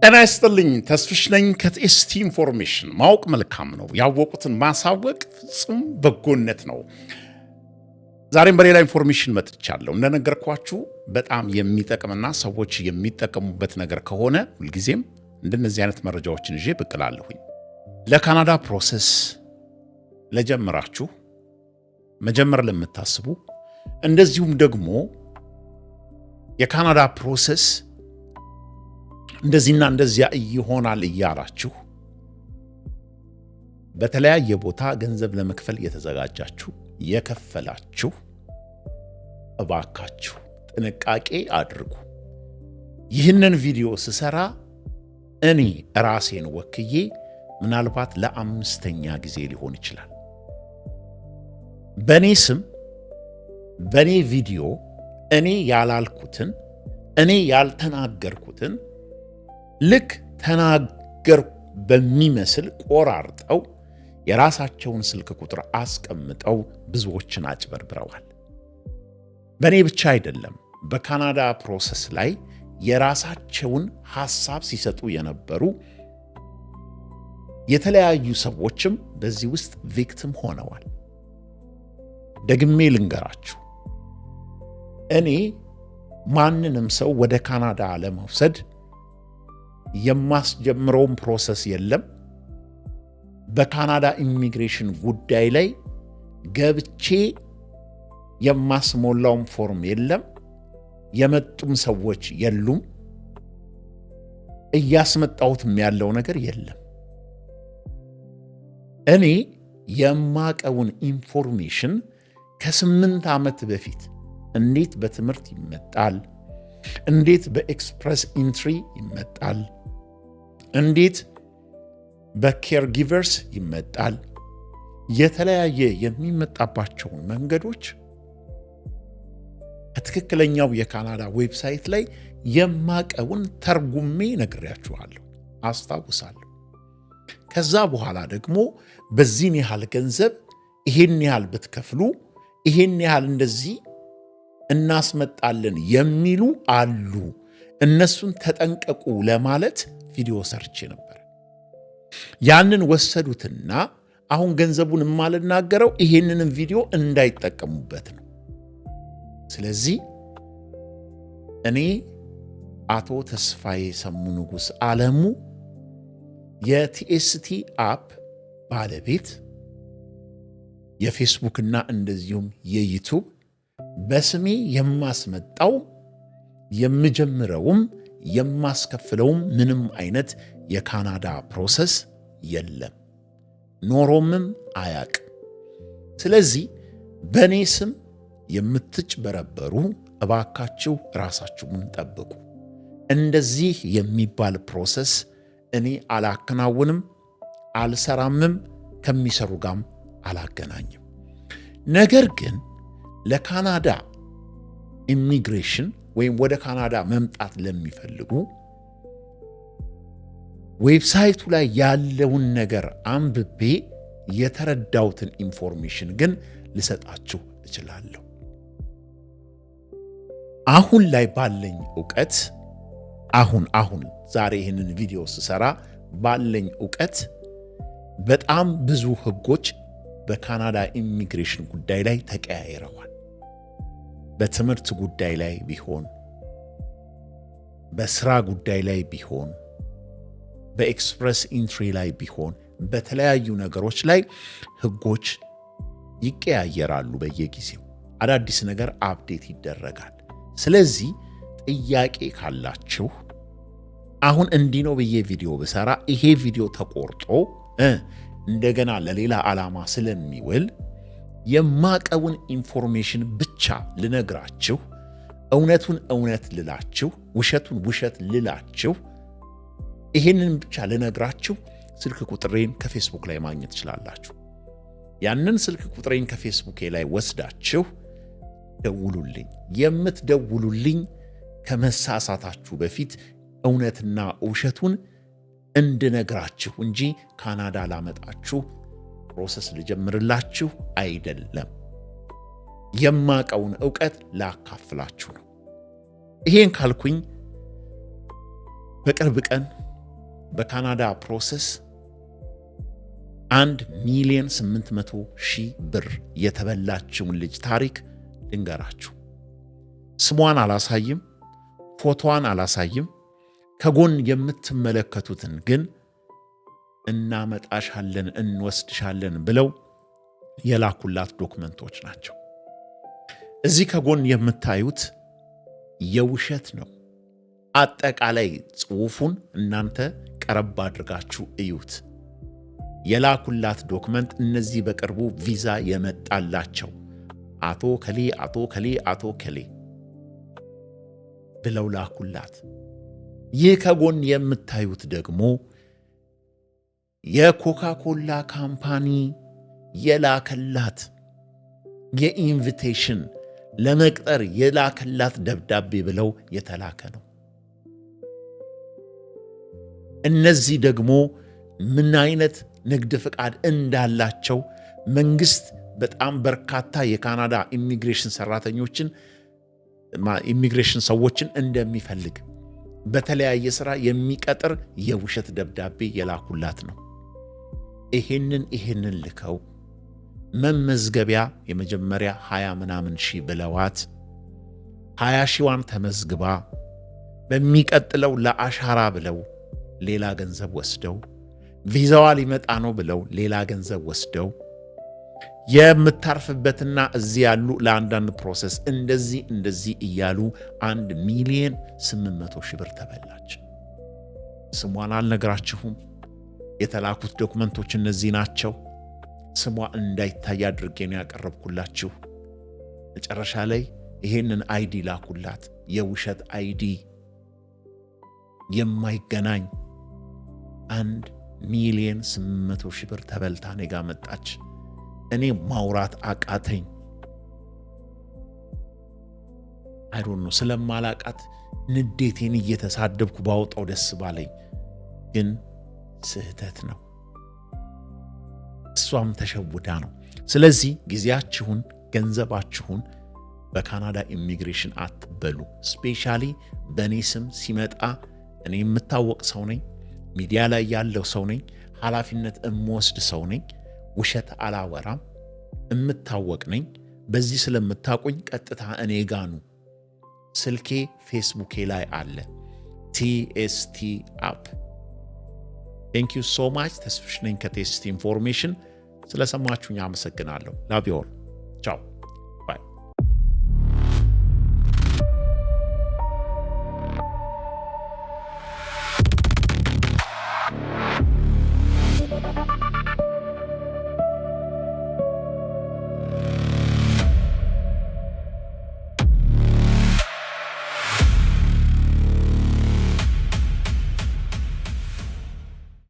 ጤና ይስጥልኝ ተስፍሽ ነኝ ከቲኤስቲ ኢንፎርሜሽን። ማወቅ መልካም ነው፣ ያወቁትን ማሳወቅ ፍጹም በጎነት ነው። ዛሬም በሌላ ኢንፎርሜሽን መጥቻለሁ። እንደነገርኳችሁ በጣም የሚጠቅምና ሰዎች የሚጠቀሙበት ነገር ከሆነ ሁልጊዜም እንደነዚህ አይነት መረጃዎችን ይዤ ብቅ እላለሁኝ። ለካናዳ ፕሮሰስ ለጀመራችሁ መጀመር ለምታስቡ እንደዚሁም ደግሞ የካናዳ ፕሮሰስ እንደዚህና እንደዚያ ይሆናል እያላችሁ በተለያየ ቦታ ገንዘብ ለመክፈል የተዘጋጃችሁ የከፈላችሁ እባካችሁ ጥንቃቄ አድርጉ። ይህንን ቪዲዮ ስሰራ እኔ ራሴን ወክዬ ምናልባት ለአምስተኛ ጊዜ ሊሆን ይችላል በኔ ስም በኔ ቪዲዮ እኔ ያላልኩትን እኔ ያልተናገርኩትን ልክ ተናገር በሚመስል ቆራርጠው የራሳቸውን ስልክ ቁጥር አስቀምጠው ብዙዎችን አጭበርብረዋል። በኔ ብቻ አይደለም፣ በካናዳ ፕሮሰስ ላይ የራሳቸውን ሐሳብ ሲሰጡ የነበሩ የተለያዩ ሰዎችም በዚህ ውስጥ ቪክቲም ሆነዋል። ደግሜ ልንገራችሁ፣ እኔ ማንንም ሰው ወደ ካናዳ ለመውሰድ የማስጀምረውም ፕሮሰስ የለም። በካናዳ ኢሚግሬሽን ጉዳይ ላይ ገብቼ የማስሞላውም ፎርም የለም። የመጡም ሰዎች የሉም። እያስመጣሁትም ያለው ነገር የለም። እኔ የማቀውን ኢንፎርሜሽን ከ8 ዓመት በፊት እንዴት በትምህርት ይመጣል፣ እንዴት በኤክስፕረስ ኢንትሪ ይመጣል፣ እንዴት በኬር ጊቨርስ ይመጣል፣ የተለያየ የሚመጣባቸውን መንገዶች ከትክክለኛው የካናዳ ዌብሳይት ላይ የማቀውን ተርጉሜ ነግሬያችኋለሁ፣ አስታውሳለሁ። ከዛ በኋላ ደግሞ በዚህን ያህል ገንዘብ ይሄን ያህል ብትከፍሉ ይሄን ያህል እንደዚህ እናስመጣለን የሚሉ አሉ፣ እነሱን ተጠንቀቁ ለማለት ቪዲዮ ሰርቼ ነበር። ያንን ወሰዱትና አሁን ገንዘቡን የማልናገረው ይሄንንም ቪዲዮ እንዳይጠቀሙበት ነው። ስለዚህ እኔ አቶ ተስፋዬ ሰሙ ንጉስ ዓለሙ የቲኤስቲ አፕ ባለቤት የፌስቡክና እንደዚሁም የዩቲዩብ በስሜ የማስመጣው የምጀምረውም የማስከፍለውም ምንም አይነት የካናዳ ፕሮሰስ የለም፣ ኖሮምም አያውቅም። ስለዚህ በእኔ ስም የምትጭበረበሩ እባካችሁ ራሳችሁን ጠብቁ። እንደዚህ የሚባል ፕሮሰስ እኔ አላከናውንም፣ አልሰራምም፣ ከሚሰሩ ጋርም አላገናኝም። ነገር ግን ለካናዳ ኢሚግሬሽን ወይም ወደ ካናዳ መምጣት ለሚፈልጉ ዌብሳይቱ ላይ ያለውን ነገር አንብቤ የተረዳሁትን ኢንፎርሜሽን ግን ልሰጣችሁ እችላለሁ። አሁን ላይ ባለኝ ዕውቀት አሁን ዛሬ ይህንን ቪዲዮ ስሰራ ባለኝ ዕውቀት በጣም ብዙ ሕጎች በካናዳ ኢሚግሬሽን ጉዳይ ላይ ተቀያይረዋል። በትምህርት ጉዳይ ላይ ቢሆን፣ በስራ ጉዳይ ላይ ቢሆን፣ በኤክስፕረስ ኢንትሪ ላይ ቢሆን፣ በተለያዩ ነገሮች ላይ ሕጎች ይቀያየራሉ። በየጊዜው አዳዲስ ነገር አፕዴት ይደረጋል። ስለዚህ ጥያቄ ካላችሁ አሁን እንዲህ ነው ብዬ ቪዲዮ ብሰራ ይሄ ቪዲዮ ተቆርጦ እንደገና ለሌላ ዓላማ ስለሚውል የማቀውን ኢንፎርሜሽን ብቻ ልነግራችሁ፣ እውነቱን እውነት ልላችሁ፣ ውሸቱን ውሸት ልላችሁ፣ ይሄንን ብቻ ልነግራችሁ ስልክ ቁጥሬን ከፌስቡክ ላይ ማግኘት ትችላላችሁ። ያንን ስልክ ቁጥሬን ከፌስቡክ ላይ ወስዳችሁ ደውሉልኝ። የምትደውሉልኝ ከመሳሳታችሁ በፊት እውነትና ውሸቱን እንድነግራችሁ እንጂ ካናዳ ላመጣችሁ ፕሮሰስ ልጀምርላችሁ አይደለም። የማቀውን ዕውቀት ላካፍላችሁ ነው። ይሄን ካልኩኝ በቅርብ ቀን በካናዳ ፕሮሰስ 1,800,000 ብር የተበላችውን ልጅ ታሪክ ልንገራችሁ። ስሟን አላሳይም፣ ፎቶዋን አላሳይም። ከጎን የምትመለከቱትን ግን እናመጣሻለን፣ እንወስድሻለን ብለው የላኩላት ዶክመንቶች ናቸው። እዚህ ከጎን የምታዩት የውሸት ነው። አጠቃላይ ጽሑፉን እናንተ ቀረብ አድርጋችሁ እዩት። የላኩላት ዶክመንት እነዚህ በቅርቡ ቪዛ የመጣላቸው አቶ ከሌ አቶ ከሌ አቶ ከሌ ብለው ላኩላት። ይህ ከጎን የምታዩት ደግሞ የኮካኮላ ካምፓኒ የላከላት የኢንቪቴሽን ለመቅጠር የላከላት ደብዳቤ ብለው የተላከ ነው። እነዚህ ደግሞ ምን አይነት ንግድ ፍቃድ እንዳላቸው መንግስት በጣም በርካታ የካናዳ ኢሚግሬሽን ሰዎችን እንደሚፈልግ በተለያየ ሥራ የሚቀጥር የውሸት ደብዳቤ የላኩላት ነው። ይሄንን ልከው መመዝገቢያ የመጀመሪያ 20 ምናምን ሺህ ብለዋት 20 ሺዋን ተመዝግባ በሚቀጥለው ለአሻራ ብለው ሌላ ገንዘብ ወስደው ቪዛዋ ሊመጣ ነው ብለው ሌላ ገንዘብ ወስደው የምታርፍበትና እዚህ ያሉ ለአንዳንድ ፕሮሰስ እንደዚህ እያሉ 1,800,000 ብር ተበላች። ስሟን አልነግራችሁም። የተላኩት ዶክመንቶች እነዚህ ናቸው። ስሟ እንዳይታይ አድርጌ ነው ያቀረብኩላችሁ። መጨረሻ ላይ ይሄንን አይዲ ላኩላት። የውሸት አይዲ የማይገናኝ 1,800,000 ብር ተበልታ እኔ ጋ መጣች። እኔ ማውራት አቃተኝ። አይዶን ነው ስለማላቃት ንዴቴን እየተሳደብኩ ባወጣው ደስ ባለኝ፣ ግን ስህተት ነው። እሷም ተሸውዳ ነው። ስለዚህ ጊዜያችሁን፣ ገንዘባችሁን በካናዳ ኢሚግሬሽን አትበሉ። ስፔሻሊ በእኔ ስም ሲመጣ እኔ የምታወቅ ሰው ነኝ፣ ሚዲያ ላይ ያለው ሰው ነኝ፣ ኃላፊነት እምወስድ ሰው ነኝ። ውሸት አላወራም፣ እምታወቅ ነኝ። በዚህ ስለምታውቁኝ ቀጥታ እኔ ጋኑ ስልኬ ፌስቡኬ ላይ አለ፣ TST አፕ። ቴንክ ዩ ሶ ማች። ተስፍሽ ነኝ ከቴስቲ ኢንፎርሜሽን። ስለሰማችሁኝ አመሰግናለሁ። ላቭ ዩ ኦል። ቻው።